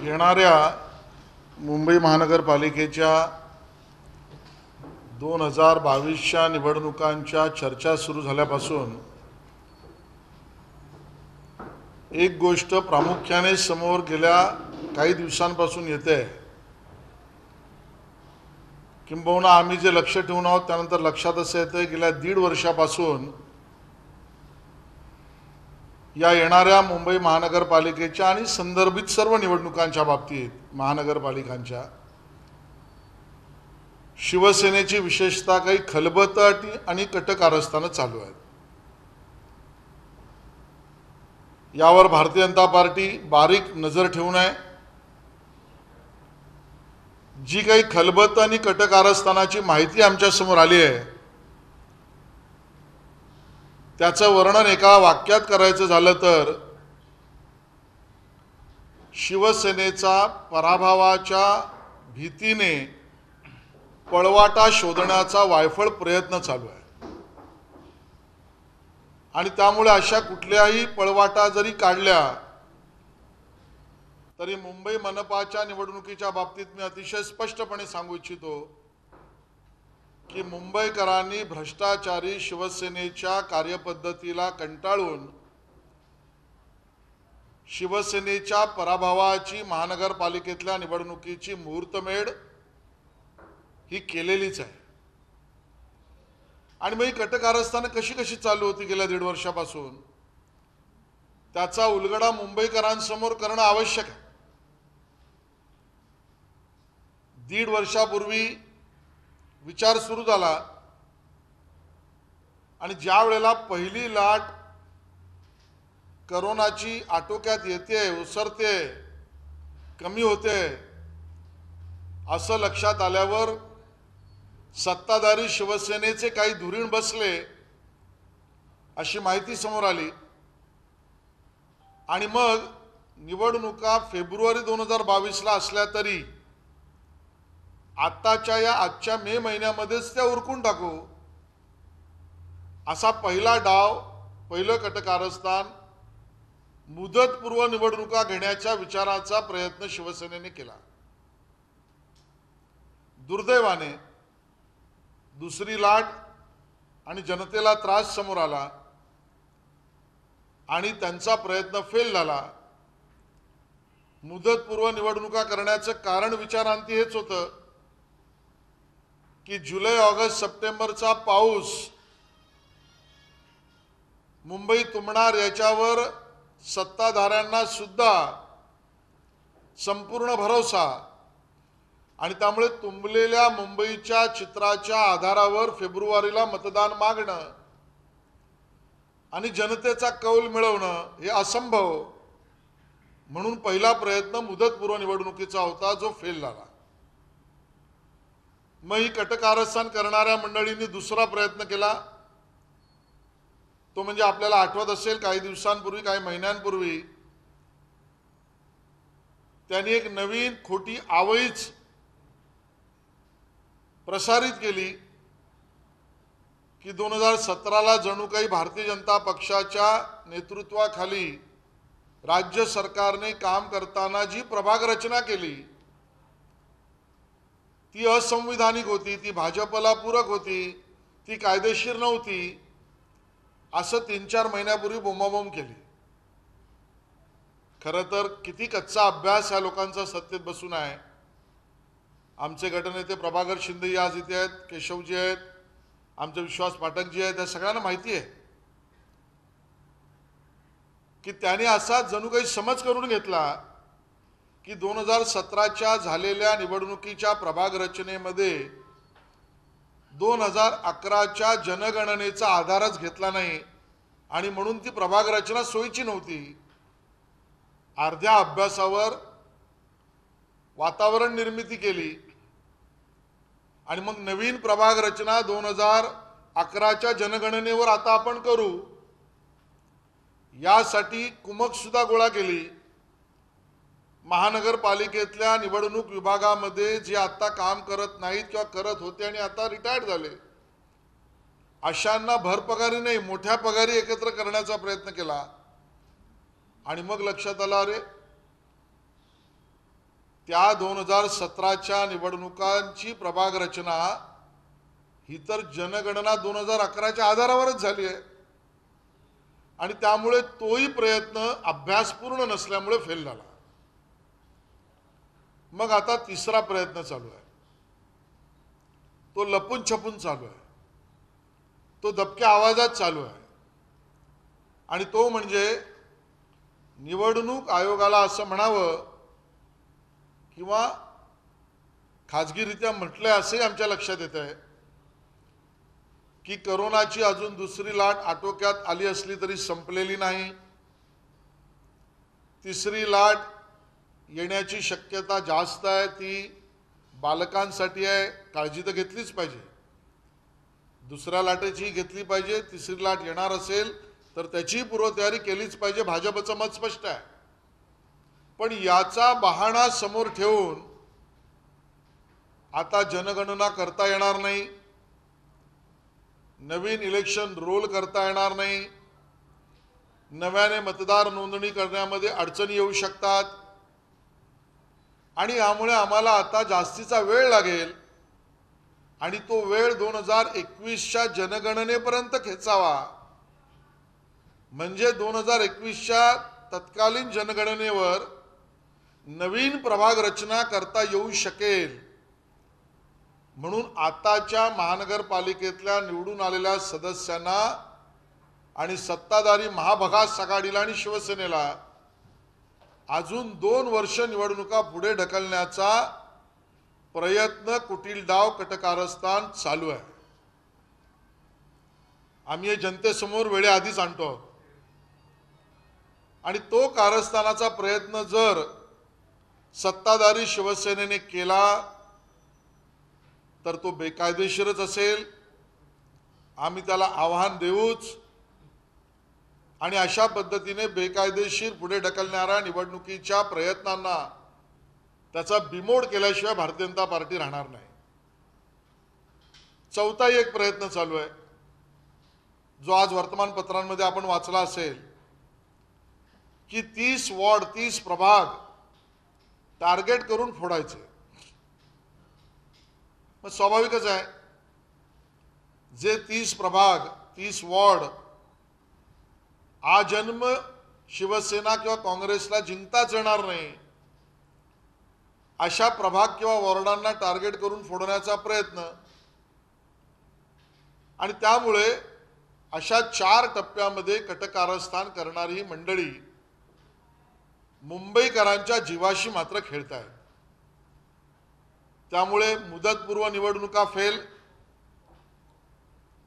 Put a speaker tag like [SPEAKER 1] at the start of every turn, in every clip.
[SPEAKER 1] येणाऱ्या मुंबई महानगरपालिकेच्या 2022च्या निवडणुकांच्या चर्चा सुरू झाल्यापासून एक गोष्ट प्रामुख्याने समोर गेल्या काही दिवसांपासून येते, किंबहुना आम्ही जे लक्ष ठेवून आहोत त्यानंतर लक्षात असं येतं गेल्या 1.5 वर्षापासून या येणाऱ्या मुंबई महानगरपालिकेच्या आणि संदर्भित सर्व निवडणुकांच्या बाबतीत महानगरपालिकांच्या शिवसेनेची विशेषतः काही खलबताटी आणि कटकारस्थानं चालू आहेत। यावर भारतीय जनता पार्टी बारीक नजर ठेवून आहे। जी काही खलबत आणि कटकारस्थानाची माहिती आमच्या समोर आली आहे त्याचं वर्णन एका वाक्यात करायचं झालं तर शिवसेनेचा पराभवाच्या भीतीने पळवाटा शोधण्याचा वायफळ प्रयत्न चालू आहे आणि त्यामुळे अशा कुठल्याही पळवाटा जरी काढल्या तरी मुंबई मनपाच्या निवडणुकीच्या बाबतीत मी अतिशय स्पष्टपणे सांगू इच्छितो की मुंबईकरांनी भ्रष्टाचारी शिवसेनेच्या कार्यपद्धतीला कंटाळून शिवसेनेच्या पराभवाची महानगरपालिकेतल्या निवडणुकीची मुहूर्तमेढ ही केलेलीच आहे। आणि मग ही कटकारस्थानं कशी कशी चालू होती गेल्या 1.5 वर्षापासून त्याचा उलगडा मुंबईकरांसमोर करणं आवश्यक आहे। 1.5 वर्षापूर्वी विचार सुरू झाला आणि ज्या वेळेला पहिली लाट कोरोनाची आटोक्यात येते, उसरते, कमी होते असं लक्षात आल्यावर सत्ताधारी शिवसेनेचे काही धुरीण बसले अशी माहिती समोर आली आणि मग निवडणुका फेब्रुवारी 2022ला असल्या तरी आजच्या मे महिन्यामध्येच त्या उरकून टाकू असा पहिला डाव, पहिलं कटकारस्थान मुदतपूर्व निवडणुका घेण्याच्या विचाराचा प्रयत्न शिवसेनेने केला। दुर्दैवाने दुसरी लाट आणि जनतेला त्रास समोर आला आणि त्यांचा प्रयत्न फेल झाला। मुदतपूर्व निवडणुका करण्याचं कारण विचारांती हेच होतं की जुलै, ऑगस्ट, सप्टेंबरचा पाऊस मुंबई तुंबणार याच्यावर सत्ताधाऱ्यांना सुद्धा संपूर्ण भरोसा आणि त्यामुळे तुंबलेल्या मुंबईच्या चित्राच्या आधारावर फेब्रुवारीला मतदान मागणं आणि जनतेचा कौल मिळवणं हे असंभव म्हणून पहिला प्रयत्न मुदतपूर्व निवडणुकीचा होता जो फेल झाला। मग ही कटकारस्थान करणाऱ्या मंडळींनी दुसरा प्रयत्न केला तो म्हणजे आपल्याला आठवत असेल काही दिवसांपूर्वी, काही महिन्यांपूर्वी त्यांनी एक नवीन खोटी आवळीच प्रसारित केली की 2017ला जणू काही भारतीय जनता पक्षाच्या नेतृत्वाखाली राज्य सरकारने काम करताना जी प्रभाग रचना केली ती असंविधानिक होती, ती भाजपला पूरक होती, ती कायदेशीर नव्हती असं 3-4 महिन्यापूर्वी बोंबाबोंब केली। खरं तर किती कच्चा अभ्यास ह्या लोकांचा सत्तेत बसून आहे। आमचे गटनेते प्रभाकर शिंदे आज इथे आहेत, केशवजी आहेत, आमचे विश्वास पाठकजी आहेत, या सगळ्यांना माहिती आहे की त्याने असा जणू काही समज करून घेतला की 2017च्या झालेल्या निवडणुकीच्या प्रभाग रचनेमध्ये 2011च्या जनगणनेचा आधारच घेतला नाही आणि म्हणून ती प्रभाग रचना सोयीची नव्हती। अर्ध्या अभ्यासावर वातावरण निर्मिती केली आणि मग नवीन प्रभाग रचना 2011च्या जनगणनेवर आता आपण करू यासाठी कुमक सुद्धा गोळा केली। महानगरपालिकेतल्या निवडणूक विभागामध्ये जे आता काम करत नाहीत किंवा करत होते आणि आता रिटायर्ड झाले अशांना भरपगारी नाही मोठ्या पगारी एकत्र करण्याचा प्रयत्न केला आणि मग लक्षात आलं अरे त्या 2017च्या निवडणुकांची प्रभाग रचना ही तर जनगणना 2011च्या आधारावरच झाली आहे आणि त्यामुळे तोही प्रयत्न अभ्यासपूर्ण नसल्यामुळे फेल झाला। मग आता तिसरा प्रयत्न चालू आहे, तो लपून छपून चालू आहे, तो दबक्या आवाजात चालू आहे आणि तो म्हणजे निवडणूक आयोगाला असं म्हणावं किंवा खाजगीरित्या म्हटलंय असंही आमच्या लक्षात येत आहे की कोरोनाची अजून दुसरी लाट आटोक्यात आली असली तरी संपलेली नाही, तिसरी लाट येण्याची शक्यता जास्त आहे, ती बालकांसाठी आहे, काळजी तर घेतलीच पाहिजे, दुसऱ्या लाटेची घेतली पाहिजे, तिसरी लाट येणार असेल तर त्याची पूर्वतयारी केलीच पाहिजे, भाजपचं मत स्पष्ट आहे। पण याचा बहाणा समोर ठेवून आता जनगणना करता येणार नाही, नवीन इलेक्शन रोल करता येणार नाही, नव्याने मतदार नोंदणी करण्यामध्ये अडचणी येऊ शकतात आणि यामुळे आम्हाला आता जास्तीचा वेळ लागेल आणि तो वेळ 2021च्या जनगणनेपर्यंत खेचावा, म्हणजे 2021च्या तत्कालीन जनगणनेवर नवीन प्रभाग रचना करता येऊ शकेल। म्हणून आताच्या महानगरपालिकेतल्या निवडून आलेल्या सदस्यांना आणि सत्ताधारी महाभगास आघाडीला आणि शिवसेनेला अजून 2 वर्ष निवडणुका पुढे ढकलण्याचा प्रयत्न, कुटील डाव, कटकारस्थान चालू आहे। आम्ही हे जनतेसमोर वेळेआधीच आणतो आणि तो कारस्थानाचा प्रयत्न जर सत्ताधारी शिवसेनेने केला तर तो बेकायदेशीरच असेल, आम्ही त्याला आव्हान देऊच आणि अशा पद्धतीने बेकायदेशीर पुढे ढकलणाऱ्या निवडणुकीच्या प्रयत्नांना त्याचा बिमोड केल्याशिवाय भारतीय जनता पार्टी राहणार नाही। चौथाही एक प्रयत्न चालू आहे, जो आज वर्तमानपत्रांमध्ये आपण वाचला असेल की 30 वॉर्ड 30 प्रभाग टार्गेट करून फोडायचे। मग स्वाभाविकच आहे, जे 30 प्रभाग 30 वॉर्ड आजन्म शिवसेना किंवा काँग्रेसला जिंकताच येणार नाही, अशा प्रभाग किंवा वॉर्डांना टार्गेट करून फोडण्याचा प्रयत्न आणि त्यामुळे अशा 4 टप्प्यामध्ये कटकारस्थान करणारी ही मंडळी मुंबईकरांच्या जीवाशी मात्र खेळत आहेत। त्यामुळे मुदतपूर्व निवडणुका फेल,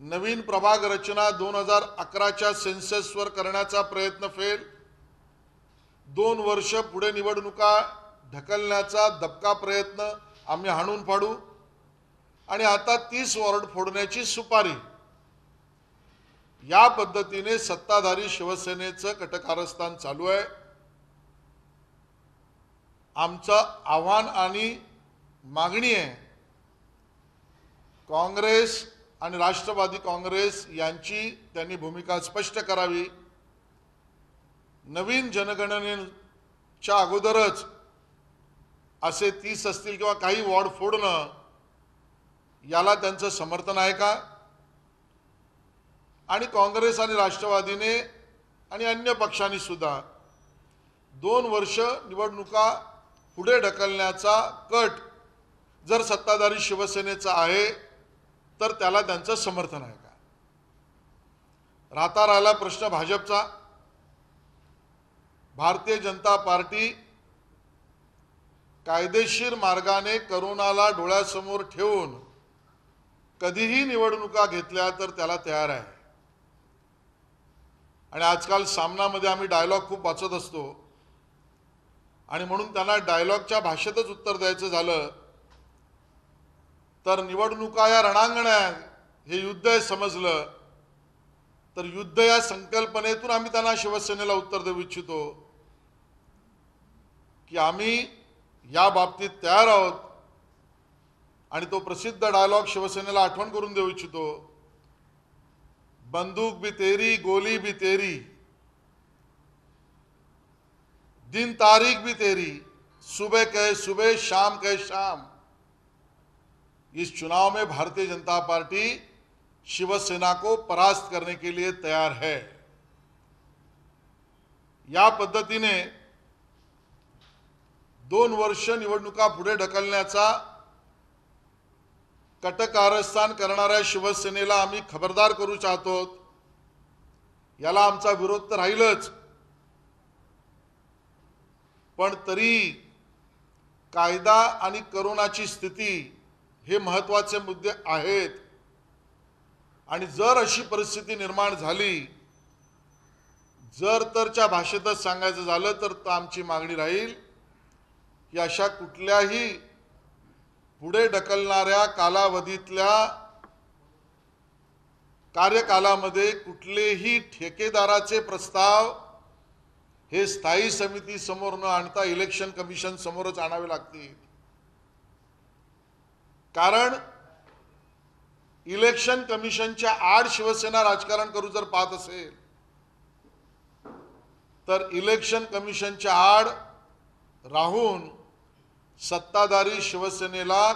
[SPEAKER 1] नवीन प्रभाग रचना 2011च्या सेन्ससवर करण्याचा प्रयत्न फेल, 2 वर्ष पुढे निवडणुका ढकलण्याचा दबका प्रयत्न आम्ही हाणून पाडू आणि आता 30 वॉर्ड फोडण्याची सुपारी, या पद्धतीने सत्ताधारी शिवसेनेचं कटकारस्थान चालू आहे। आमचं आव्हान आणि मागणी आहे, काँग्रेस आणि राष्ट्रवादी काँग्रेस यांची त्यांनी भूमिका स्पष्ट करावी। नवीन जनगणनेच्या अगोदरच असे 30 असतील किंवा काही वॉर्ड फोडणं, याला त्यांचं समर्थन आहे का? आणि काँग्रेस आणि राष्ट्रवादीने आणि अन्य पक्षांनी सुद्धा 2 वर्ष निवडणुका पुढे ढकलण्याचा कट जर सत्ताधारी शिवसेनेचा आहे तर त्याला त्यांचं समर्थन आहे का? राहता राहिला प्रश्न भाजपचा। भारतीय जनता पार्टी कायदेशीर मार्गाने कोरोनाला डोळ्यासमोर ठेवून कधीही निवडणुका घेतल्या तर त्याला तयार आहे आणि आजकाल सामनामध्ये आम्ही डायलॉग खूप वाचत असतो आणि म्हणून त्यांना डायलॉगच्या भाषेतच उत्तर द्यायचं झालं तर निवडणुका या रणांगणात हे युद्ध आहे समजलं तर युद्ध या संकल्पनेतून आम्ही त्यांना शिवसेनेला उत्तर देऊ इच्छितो की आम्ही या बाबतीत तयार आहोत आणि तो प्रसिद्ध डायलॉग शिवसेनेला आठवण करून देऊ इच्छितो, बंदूक भी तेरी गोली भी तेरी, दिन तारीख भी तेरी, सुबह कहे सुबह, शाम कहे शाम, इस चुनाव में भारतीय जनता पार्टी शिवसेना को परास्त करने के लिए तैयार है। या पद्धतीने 2 वर्ष निवडणुका पुढे ढकलण्याचा कटकारस्थान करणाऱ्या शिवसेनेला आम्ही खबरदार करू चाहतो। याला आमचा विरोध तर राहीलच, पण तरी कायदा आणि करोनाची स्थिती हे महत्त्वाचे मुद्दे आहेत आणि जर अशी परिस्थिती निर्माण झाली, जर तरच्या भाषेतच सांगायचं झालं तर आमची मागणी राहील की अशा कुठल्याही पुढे ढकलणाऱ्या कालावधीतल्या कार्यकालामध्ये कुठलेही ठेकेदाराचे प्रस्ताव हे स्थायी समिती समोर न आणता इलेक्शन कमिशन समोरच आणावे लागतील। कारण इलेक्शन कमिशनच्या आड शिवसेना राजकारण करू जर पाहत असेल तर इलेक्शन कमिशनच्या आड राहून सत्ताधारी शिवसेनेला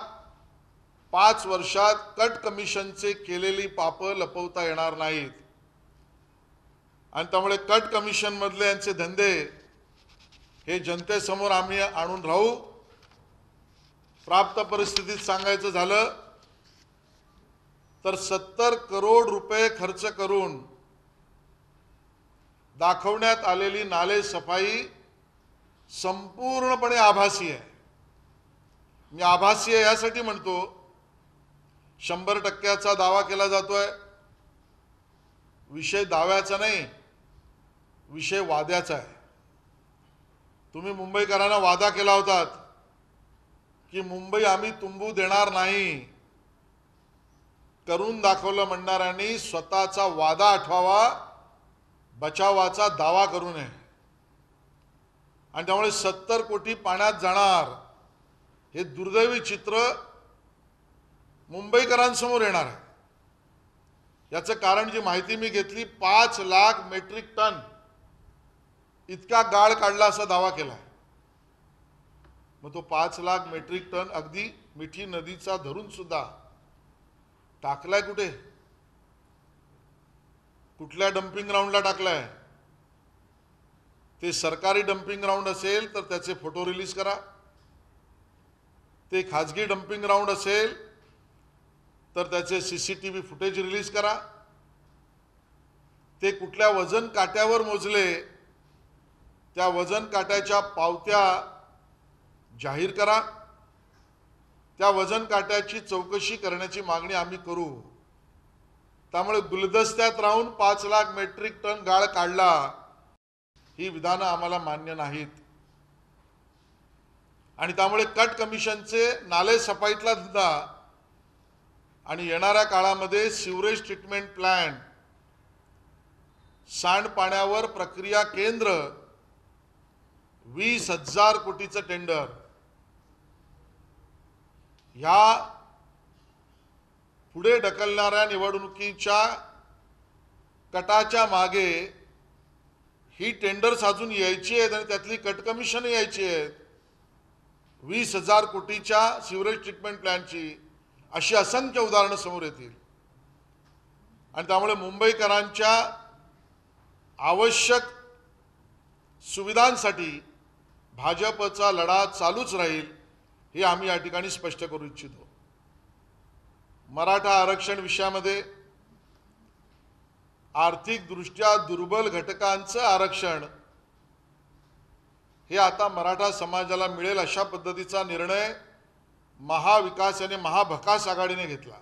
[SPEAKER 1] 5 वर्षात कट कमिशनचे केलेली पाप लपवता येणार नाहीत आणि त्यामुळे कट कमिशन मधले यांचे धंदे हे जनतेसमोर आम्ही आणून राहू। प्राप्त परिस्थितीत सांगायचं झालं तर 70 करोड रुपये खर्च करून दाखवण्यात आलेली नाले सफाई संपूर्णपणे आभासी आहे। मी आभासी आहे यासाठी म्हणतो, 100% दावा केला जातोय। विषय दाव्याचा नाही, विषय वाद्याचा आहे। तुम्ही मुंबईकरांना वादा केला होता की मुंबई आम्ही तुंबू देणार नाही, करून दाखवलं म्हणणाऱ्यांनी स्वतःचा वादा आठवावा, बचावाचा दावा करू नये। आणि त्यामुळे 70 कोटी पाण्यात जाणार हे दुर्दैवी चित्र मुंबईकरांसमोर येणार आहे। याचं कारण जी माहिती मी घेतली, 5 लाख मेट्रिक टन इतका गाळ काढला असा दावा केला। मग तो 5 लाख मेट्रिक टन अगदी मिठी नदीचा धरून सुद्धा टाकलाय कुठे? कुठल्या डंपिंग ग्राउंडला टाकलाय? ते सरकारी डंपिंग ग्राउंड असेल तर त्याचे फोटो रिलीज करा, ते खाजगी डंपिंग ग्राउंड असेल तर त्याचे सीसीटीव्ही फुटेज रिलीज करा, ते कुठल्या वजन काट्यावर मोजले त्या वजन काट्याच्या पावत्या जाहीर करा, त्या वजन काट्याची चौकशी करण्याची मागणी आम्ही करू। त्यामुळे गुलदस्त्यात राहून 5 लाख मेट्रिक टन गाळ काढला ही विधानं आम्हाला मान्य नाहीत आणि त्यामुळे कट कमिशनचे नाले सफाईतला धंदा आणि येणाऱ्या काळामध्ये सिवरेज ट्रीटमेंट प्लांट, सांडपाण्यावर प्रक्रिया केंद्र, 20,000 कोटीचं टेंडर, ह्या पुढे ढकलणाऱ्या निवडणुकीच्या कटाच्या मागे ही टेंडर साजून यायची आहेत आणि त्यातली कट कमिशन यायची आहेत। 20,000 कोटीच्या सिवरेज ट्रीटमेंट प्लांटची अशी असंख्य उदाहरणं समोर येतील आणि त्यामुळे मुंबईकरांच्या आवश्यक सुविधांसाठी भाजपचा लढा चालूच राहील हे आम्ही या ठिकाणी स्पष्ट करू इच्छितो। मराठा आरक्षण विषयामध्ये आर्थिक दृष्ट्या दुर्बल घटकांचं आरक्षण हे आता मराठा समाजाला मिळेल अशा पद्धतीचा निर्णय महाविकास आणि महाभकास आघाडीने घेतला।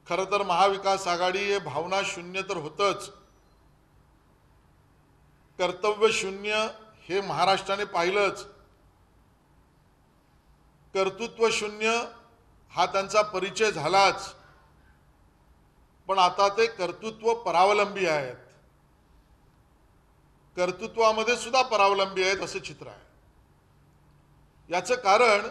[SPEAKER 1] खरं तर महाविकास आघाडी हे भावना शून्य तर होतच, कर्तव्य शून्य हे महाराष्ट्राने पाहिलंच, कर्तृत्व शून्य हा त्यांचा परिचय झालाच, पण आता ते कर्तृत्व परावलंबी आहेत, कर्तृत्वामध्ये सुद्धा परावलंबी आहेत असे चित्र आहे। याचं कारण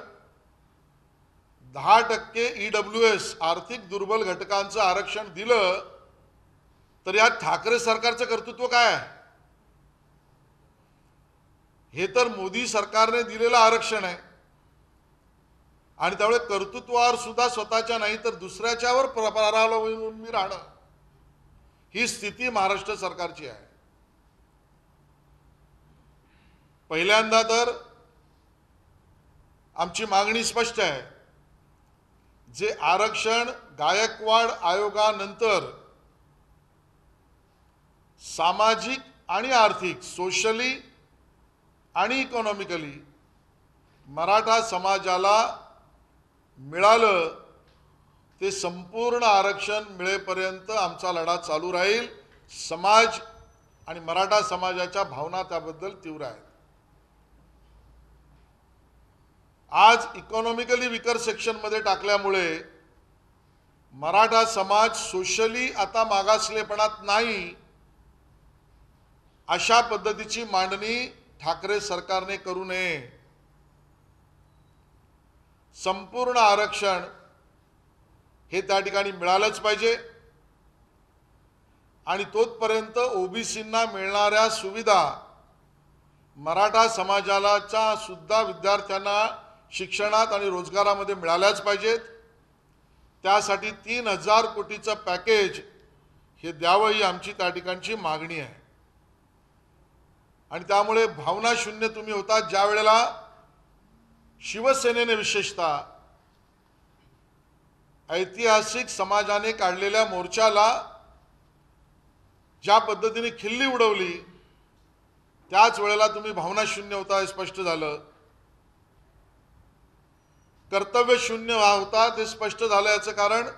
[SPEAKER 1] 10% EWS आर्थिक दुर्बल घटकांचं आरक्षण दिलं तर या ठाकरे सरकारचं कर्तृत्व काय आहे? हे तर मोदी सरकारने दिलेलं आरक्षण आहे आणि त्यामुळे कर्तृत्वावर सुद्धा स्वतःच्या नाही तर दुसऱ्याच्यावर परावलंबून राहणं ही स्थिती महाराष्ट्र सरकारची आहे। पहिल्यांदा तर आमची मागणी स्पष्ट आहे, जे आरक्षण गायकवाड आयोगानंतर सामाजिक आणि आर्थिक सोशली आणि इकॉनॉमिकली मराठा समाजाला मिळालं ते संपूर्ण आरक्षण मिळेपर्यंत आमचा लढा चालू राहील। समाज आणि मराठा समाजाच्या भावना त्याबद्दल तीव्र आहेत। आज इकॉनॉमिकली विकर सेक्शन मध्ये टाकल्यामुळे मराठा समाज सोशली आता मागासलेपणात नाही अशा पद्धतीची मांडणी ठाकरे सरकारने करू नये। संपूर्ण आरक्षण हे त्या ठिकाणी मिळालंच पाहिजे आणि तोपर्यंत ओबीसींना मिळणाऱ्या सुविधा मराठा समाजाला सुद्धा विद्यार्थ्यांना शिक्षणात आणि रोजगारामध्ये मिळाल्याच पाहिजेत। त्यासाठी 3000 कोटीचं पॅकेज हे द्यावं ही आमची त्या ठिकाणची मागणी आहे। आणि त्यामुळे भावना शून्य तुम्ही होता ज्या वेळेला शिवसेनेने विशेषतः ऐतिहासिक समाजाने काढलेल्या मोर्चाला ज्या पद्धतीने खिल्ली उडवली त्याच वेळेला तुम्ही भावना शून्य होता हे स्पष्ट झालं। कर्तव्य शून्य होता ते स्पष्ट झालं। याचं कारण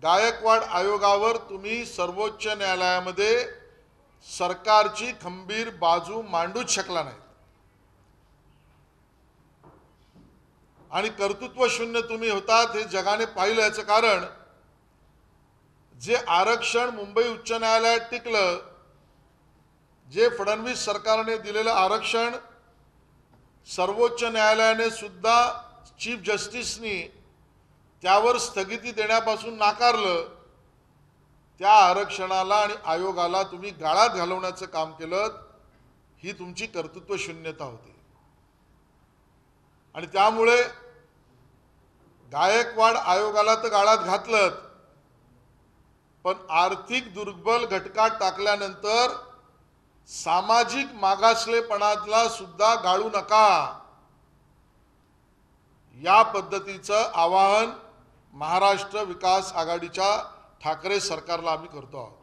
[SPEAKER 1] गायकवाड आयोगावर तुम्ही सर्वोच्च न्यायालयामध्ये सरकारची खंबीर बाजू मांडूच शकला नाही आणि कर्तृत्व शून्य तुम्ही होतात हे जगाने पाहिलं। याचं कारण जे आरक्षण मुंबई उच्च न्यायालयात टिकलं, जे फडणवीस सरकारने दिलेलं आरक्षण सर्वोच्च न्यायालयाने सुद्धा चीफ जस्टिसनी त्यावर स्थगिती देण्यापासून नाकारलं, त्या आरक्षणाला आणि आयोगाला तुम्ही गाळात घालवण्याचं काम केलं। ही तुमची कर्तृत्व शून्यता होती आणि त्यामुळे गायकवाड आयोगाला तर गाळात घातलं, पण आर्थिक दुर्बल घटकात टाकल्यानंतर सामाजिक मागासलेपणाला सुद्धा गाळू नका या पद्धतीचं आवाहन महाराष्ट्र विकास आघाडीच्या ठाकरे सरकारला आम्ही करतो आहोत।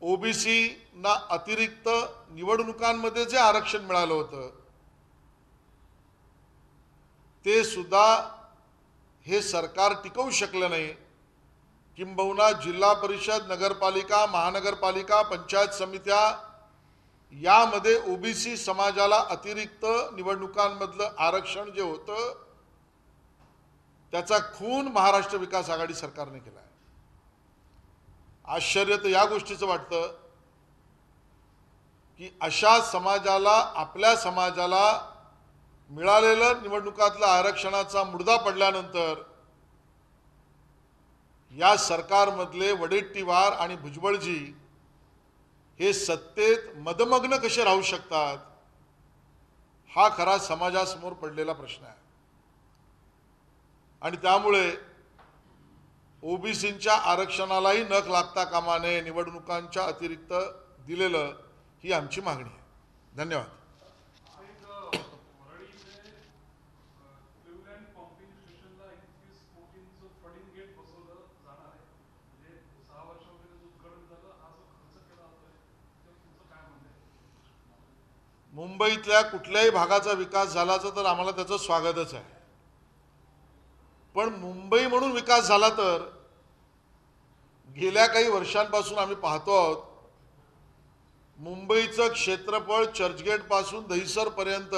[SPEAKER 1] ओबीसी ना अतिरिक्त निवडणुकांमध्ये जे आरक्षण मिळालं होतं ते सुद्धा हे सरकार टिकवू शकलं नाही। किंबहुना जिल्हा परिषद, नगरपालिका, महानगरपालिका, पंचायत समित्या यामध्ये ओबीसी समाजाला अतिरिक्त निवडणुकांमधलं आरक्षण जे होतं त्याचा खून महाराष्ट्र विकास आघाडी सरकारने केला आहे। आश्चर्य तर या गोष्टीचं वाटतं की अशा समाजाला, आपल्या समाजाला मिळालेलं निवडणुकातलं आरक्षणाचा मुर्दा पडल्यानंतर या सरकारमधले वडेट्टीवार आणि भुजबळजी हे सत्तेत मदमग्न कसे राहू शकतात हा खरा समाजासमोर पडलेला प्रश्न आहे। आणि त्यामुळे ओबीसींच्या आरक्षणालाही नख लागता कामा नये, निवडणुकांच्या अतिरिक्त दिलेलं ही आमची मागणी आहे। धन्यवाद। मुंबईतल्या कुठल्याही भागाचा विकास झालाच तर आम्हाला त्याचं स्वागतच आहे, पण मुंबई म्हणून विकास झाला तर गेल्या काही वर्षांपासून आम्ही पाहतो आहोत मुंबईचं क्षेत्रफळ चर्चगेट पासून दहिसर पर्यंत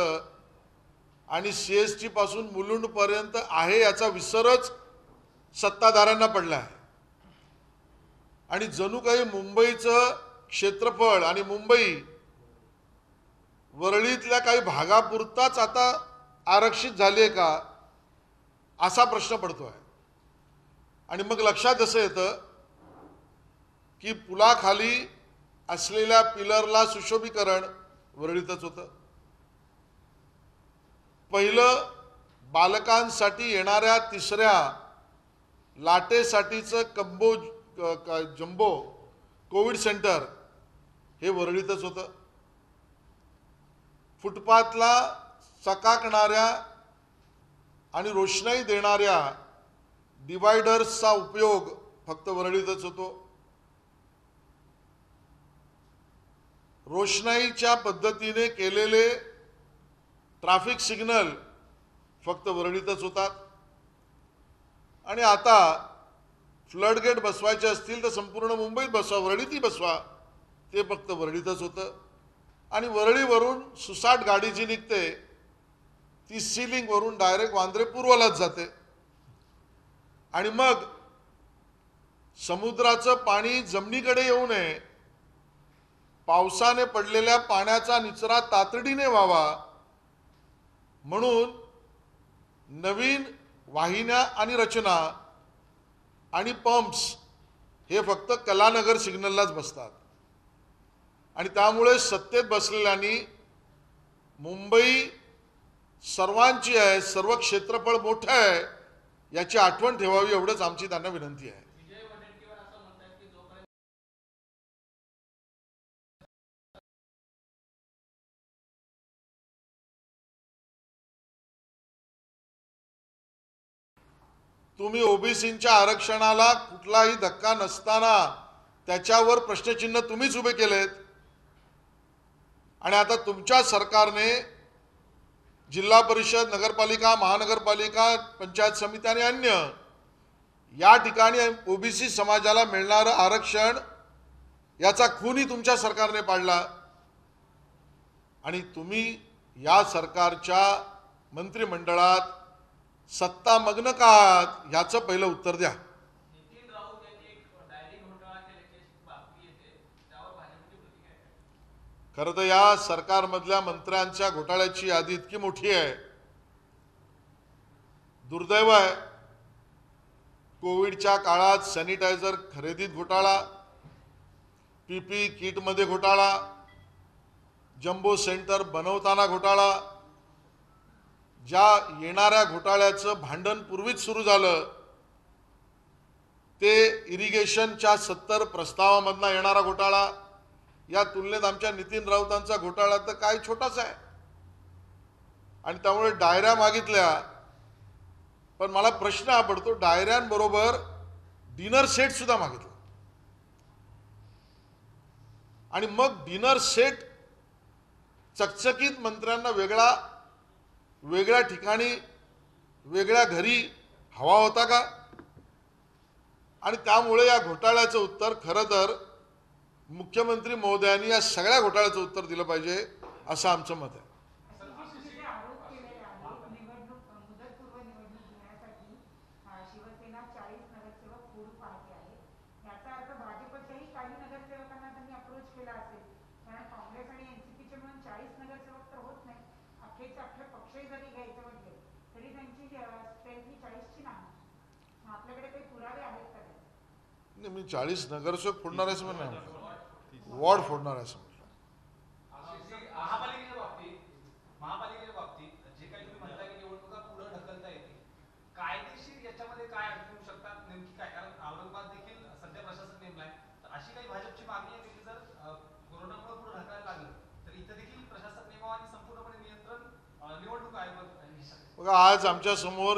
[SPEAKER 1] आणि सीएसटी पासून मुलुंड पर्यंत आहे याचा विसरच सत्ताधाऱ्यांना पडला आहे। आणि जणू काही मुंबईचं क्षेत्रफळ आणि मुंबई वरळीतल्या काही भागापुरताच आता आरक्षित झाली आहे का असा प्रश्न पडतो आहे। आणि मग लक्षात असं येतं की पुलाखाली असलेल्या पिलरला सुशोभीकरण वरळीतच होतं. पहिलं बालकांसाठी येणाऱ्या तिसऱ्या लाटेसाठीचं जम्बो कोविड सेंटर हे वरळीतच होतं. फुटपाथला चकाकणाऱ्या आणि रोषणाई देणाऱ्या डिवायडर्सचा उपयोग फक्त वरळीतच होतो. रोषणाईच्या पद्धतीने केलेले ट्रॅफिक सिग्नल फक्त वरळीतच होतात. आणि आता फ्लड गेट बसवायचे असतील तर संपूर्ण मुंबईत बसवा, वरळीतही बसवा, ते फक्त वरळीतच होतं. आणि वरळीवरून सुसाट गाडी जी निघते ती सीलिंगवरून डायरेक्ट वांद्रे पूर्वलाच जाते. आणि मग समुद्राचं पाणी जमिनीकडे येऊ नये, पावसाने पडलेल्या पाण्याचा निचरा तातडीने व्हावा म्हणून नवीन वाहिन्या आणि रचना आणि पंप्स हे फक्त कलानगर सिग्नललाच बसतात. आणि त्यामुळे सत्तेत बसलेल्यांनी मुंबई सर्वांची आहे, सर्व क्षेत्रफळ मोठं आहे याची आठवण ठेवावी, एवढंच आमची त्यांना विनंती आहे. तुम्ही ओबीसींच्या आरक्षणाला कुठलाही धक्का नसताना त्याच्यावर प्रश्नचिन्ह तुम्हीच उभे केलेत. आणि आता तुमच्या सरकारने जिल्हा परिषद, नगरपालिका, महानगरपालिका, पंचायत समिती आणि अन्य या ठिकाणी ओबीसी समाजाला मिळणारं आरक्षण याचा खूनही तुमच्या सरकारने पाडला. आणि तुम्ही या सरकारच्या मंत्रिमंडळात सत्तामग्न का आहात ह्याचं पहिलं उत्तर द्या. खरं तर या सरकारमधल्या मंत्र्यांच्या घोटाळ्याची यादी इतकी मोठी आहे. दुर्दैव आहे, कोविडच्या काळात सॅनिटायझर खरेदीत घोटाळा, पीपी किटमध्ये घोटाळा, जम्बो सेंटर बनवताना घोटाळा. ज्या येणाऱ्या घोटाळ्याचं भांडण पूर्वीच सुरू झालं ते इरिगेशनच्या 70 प्रस्तावामधला येणारा घोटाळा, या तुलनेत आमच्या नितीन राऊतांचा घोटाळा तर काय छोटासा आहे. आणि त्यामुळे डायऱ्या मागितल्या, पण मला प्रश्न हा पडतो, डायऱ्यांबरोबर डिनर सेट सुद्धा मागितला. आणि मग डिनर सेट चकचकीत मंत्र्यांना वेगळ्या ठिकाणी वेगळ्या घरी हवा होता का? आणि त्यामुळे या घोटाळ्याचं उत्तर खरं तर मुख्यमंत्री महोदयांनी या सगळ्या घोटाळ्याचं उत्तर दिलं पाहिजे असं आमचं मत आहे. मी 40 नगरसेवक फोडणार आहे असं म्हणणार नाही, वॉर्ड फोडणार आहे असं म्हटलं.
[SPEAKER 2] महापालिकेच्या बाबतीत जे काही तुम्ही म्हणता की निवडणुका पुढे ढकलता येते, कायदेशीर याच्यामध्ये काय अडचणी येऊ शकतात नेमकी काय? कारण औरंगाबाद देखील सध्या प्रशासक नेमलाय, तर अशी काही भाजपची मागणी आहे की जर कोरोनामुळे पुढे ढकलायला लागलं तर इथं देखील प्रशासक नेमावा आणि संपूर्णपणे नियंत्रण निवडणूक आयोग.
[SPEAKER 1] बघा, आज आमच्या समोर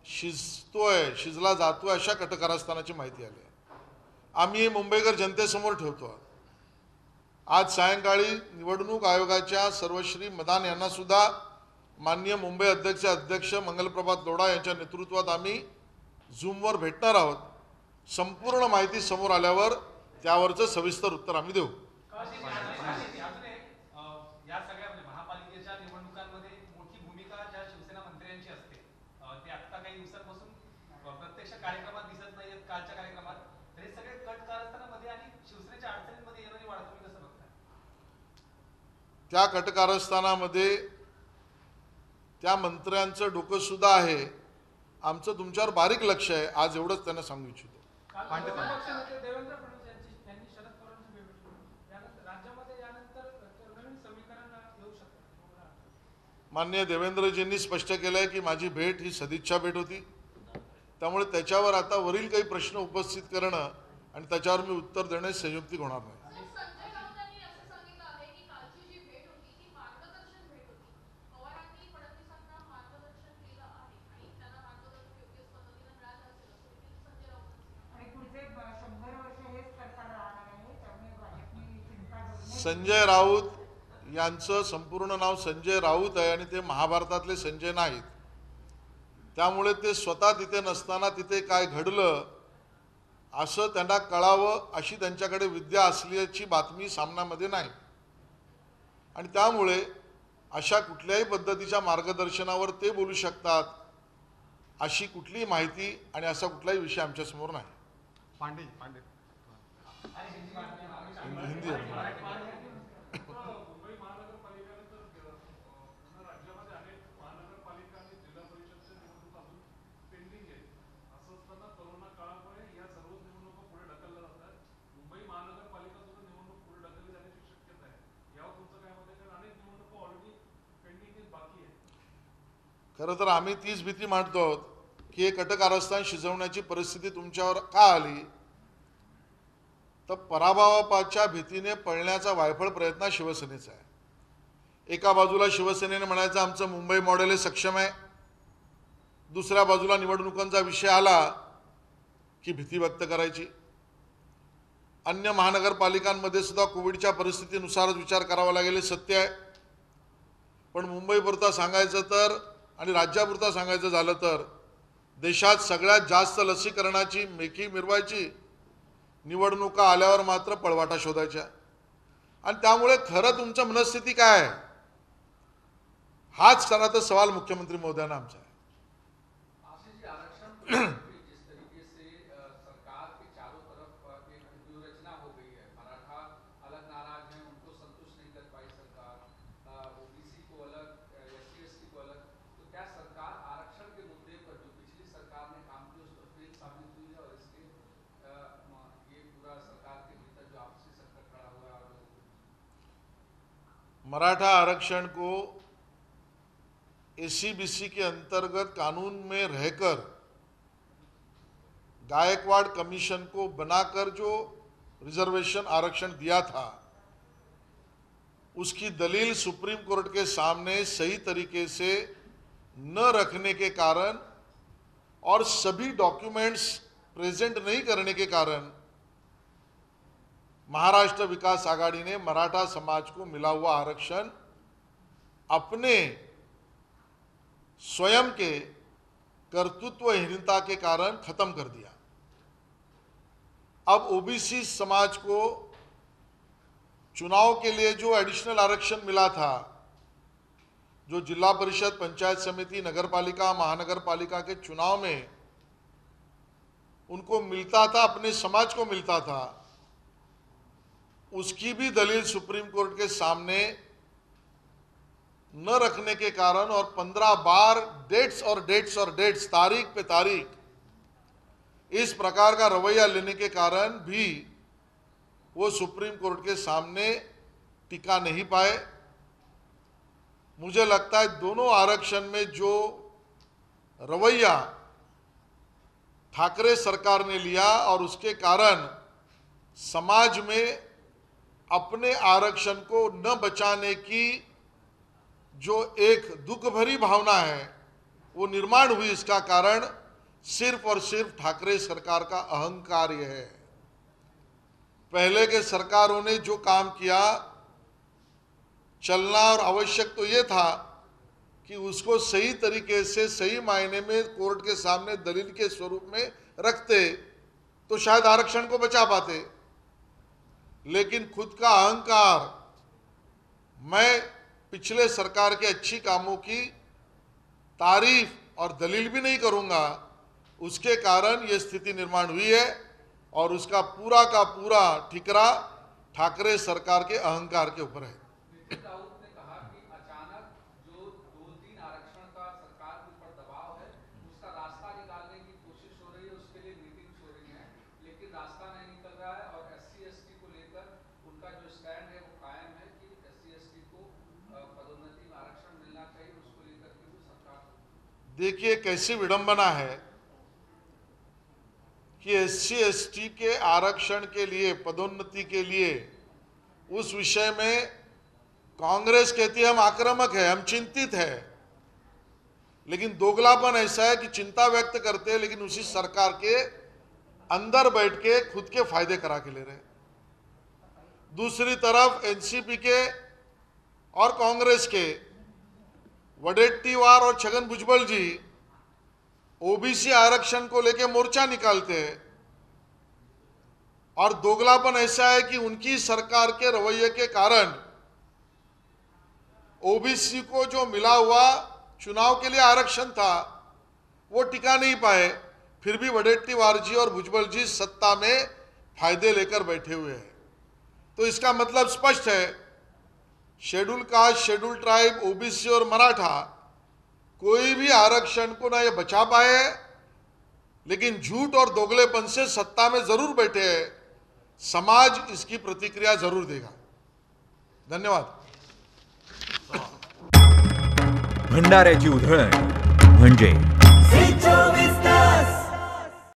[SPEAKER 1] शिजला जातोय अशा कटकारस्थानाची माहिती आली आहे. आम्ही मुंबईकर जनतेसमोर ठेवतो. आज सायंकाळी निवडणूक आयोगाच्या सर्वश्री मदान यांना सुद्धा माननीय मुंबई अध्यक्ष मंगलप्रभात लोढा यांच्या नेतृत्वात आम्ही झूमवर भेटणार आहोत. संपूर्ण माहिती समोर आल्यावर त्यावरचं सविस्तर उत्तर आम्ही देऊ. त्या कटकारस्थानामध्ये त्या मंत्र्यांचं डोकं सुद्धा आहे. आमचं तुमच्यावर बारीक लक्ष आहे. आज एवढंच त्यांना सांगू इच्छितो. माननीय देवेंद्रजींनी स्पष्ट केलं आहे की माझी भेट ही सदिच्छा भेट होती. त्यामुळे त्याच्यावर आता वरील काही प्रश्न उपस्थित करणं आणि त्याच्यावर मी उत्तर देणे संयुक्तिक होणार नाही.
[SPEAKER 3] संजय राऊतांनी असं सांगितलं आहे की कालची जी भेट होती ती मार्गदर्शन भेट होती. पवारांनी फडणवीसांना मार्गदर्शन केलं आहे आणि त्यांना मार्गदर्शन योग्य पद्धतीने मिळालं असेल असं देखील संजय राऊत
[SPEAKER 4] आणि पुढचे 100 वर्ष हेच सरकार राहणार आहे, त्यामुळे भाजपने चिंता करू नये.
[SPEAKER 1] संजय राऊत यांचं संपूर्ण नाव संजय राऊत आहे आणि ते महाभारतातले संजय नाहीत. त्यामुळे ते स्वतः तिथे नसताना तिथे काय घडलं असं त्यांना कळावं अशी त्यांच्याकडे विद्या असल्याची बातमी सामनामध्ये नाही. आणि त्यामुळे अशा कुठल्याही पद्धतीच्या मार्गदर्शनावर ते बोलू शकतात अशी कुठलीही माहिती आणि असा कुठलाही विषय आमच्यासमोर नाही.
[SPEAKER 5] पांडे पांडे
[SPEAKER 1] हिंदी आहे.
[SPEAKER 6] मुंबई महानगरपालिकेने तर पूर्ण राज्यामध्ये अनेक महानगरपालिका आणि जिल्हा परिषदच्या निवडणुका अजून पेंडिंग आहेत. असं असताना कोरोना काळामुळे या सर्व निवडणुका पुढे ढकलल्या जातात. मुंबई महानगरपालिका सुद्धा निवडणूक पुढे ढकलली जाण्याची शक्यता आहे. यावर तुमचं काय मत आहे? कारण अनेक निवडणुका ऑलरेडी पेंडिंग बाकी आहेत.
[SPEAKER 1] खरं तर आम्ही तीच भीती मांडतो की हे कटकारस्थान शिजवण्याची परिस्थिती तुमच्यावर का आली, तर पराभवाच्या भीतीने पळण्याचा वायफळ प्रयत्न शिवसेनेचा आहे. एका बाजूला शिवसेनेने म्हणायचं आमचं मुंबई मॉडेल हे सक्षम आहे, दुसऱ्या बाजूला निवडणुकांचा विषय आला की भीती व्यक्त करायची. अन्य महानगरपालिकांमध्ये सुद्धा कोविडच्या परिस्थितीनुसारच विचार करावा लागेल हे सत्य आहे. पण मुंबईपुरता सांगायचं तर आणि राज्यापुरता सांगायचं झालं तर देशात सगळ्यात जास्त लसीकरणाची मेखी मिरवायची, निवडणुका आल्यावर मात्र पळवाटा शोधायच्या. आणि त्यामुळे खरं तुमचं मनस्थिती काय आहे हाच खरा तर सवाल मुख्यमंत्री महोदयांना आमचा आहे.
[SPEAKER 7] आशीष जी, आरक्षण जिस तरीके से सरकार के चारों तरफ एक व्यूहरचना हो गई है, मराठा अलग नाराज हैं, उनको संतुष्ट नहीं कर पाई सरकार, ओबीसी को अलग, एससी एसटी को अलग, तो क्या सरकार आरक्षण के मुद्दे पर जो पिछली सरकार ने काम किया उस पर फेल साबित हुई है और इसलिए ये पूरा सरकार के भीतर जो आपसी संकट खड़ा हुआ है?
[SPEAKER 1] मराठा आरक्षण को एससीबीसी के अंतर्गत कानून में रहकर गायकवाड़ कमीशन को बनाकर जो रिजर्वेशन आरक्षण दिया था उसकी दलील सुप्रीम कोर्ट के सामने सही तरीके से न रखने के कारण और सभी डॉक्यूमेंट्स प्रेजेंट नहीं करने के कारण महाराष्ट्र विकास आघाड़ी ने मराठा समाज को मिला हुआ आरक्षण अपने स्वयं के कर्तृत्वहीनता के कारण खत्म कर दिया. अब ओबीसी समाज को चुनाव के लिए जो एडिशनल आरक्षण मिला था, जो जिला परिषद, पंचायत समिति, नगरपालिका, महानगरपालिका के चुनाव में उनको मिलता था, अपने समाज को मिलता था, उसकी भी दलील सुप्रीम कोर्ट के सामने न रखने के कारण और 15 बार डेट्स तारीख पे तारीख इस प्रकार का रवैया लेने के कारण भी वो सुप्रीम कोर्ट के सामने टिका नहीं पाए. मुझे लगता है दोनों आरक्षण में जो रवैया ठाकरे सरकार ने लिया और उसके कारण समाज में अपने आरक्षण को न बचाने की जो एक दुख भरी भावना है वो निर्माण हुई. इसका कारण सिर्फ और सिर्फ ठाकरे सरकार का अहंकार यह है. पहले के सरकारों ने जो काम किया चलना और आवश्यक तो ये था कि उसको सही तरीके से सही मायने में कोर्ट के सामने दलील के स्वरूप में रखते तो शायद आरक्षण को बचा पाते. लेकिन खुद का अहंकार, मैं पिछले सरकार के अच्छी कामों की तारीफ और दलील भी नहीं करूंगा, उसके कारण ये स्थिति निर्माण हुई है और उसका पूरा का पूरा ठिकरा ठाकरे सरकार के अहंकार के ऊपर है.
[SPEAKER 7] नितिन राउत ने कहा कि अचानक जो 2-3 आरक्षण का सरकार के ऊपर दबाव है उसका रास्ता निकालने की कोशिश हो रही है, उसके लिए मीटिंग्स हो रही हैं, लेकिन रास्ता नहीं निकल रहा है. और एससी एसटी को लेकर उनका जो स्टैंड है वो कायम है कि एससी एसटी को पदोन्नति में आरक्षण मिलना चाहिए, उसको
[SPEAKER 1] देखिए कैसी विडंबना है कि SC ST के आरक्षण के लिए, पदोन्नति के लिए उस विषय में कांग्रेस कहती है हम आक्रामक है, हम चिंतित है, लेकिन दोगलापन ऐसा है कि चिंता व्यक्त करते हैं लेकिन उसी सरकार के अंदर बैठ के खुद के फायदे करा के ले रहे हैं। दूसरी तरफ एनसीपी के और कांग्रेस के वडेट्टीवार और छगन भुजबल जी ओबीसी आरक्षण को लेकर मोर्चा निकालते हैं और दोगलापन ऐसा है कि उनकी सरकार के रवैये के कारण ओबीसी को जो मिला हुआ चुनाव के लिए आरक्षण था वो टिका नहीं पाए, फिर भी वडेट्टीवार जी और भुजबल जी सत्ता में फायदे लेकर बैठे हुए हैं। तो इसका मतलब स्पष्ट है, schedule caste, schedule tribe, OBC और मराठा कोई भी आरक्षण को ना ये बचा पाए, लेकिन झूठ और दोगलेपन से सत्ता में जरूर बैठे हैं। समाज इसकी प्रतिक्रिया जरूर देगा। धन्यवाद।
[SPEAKER 5] भंडाऱ्याची उधळण म्हणजे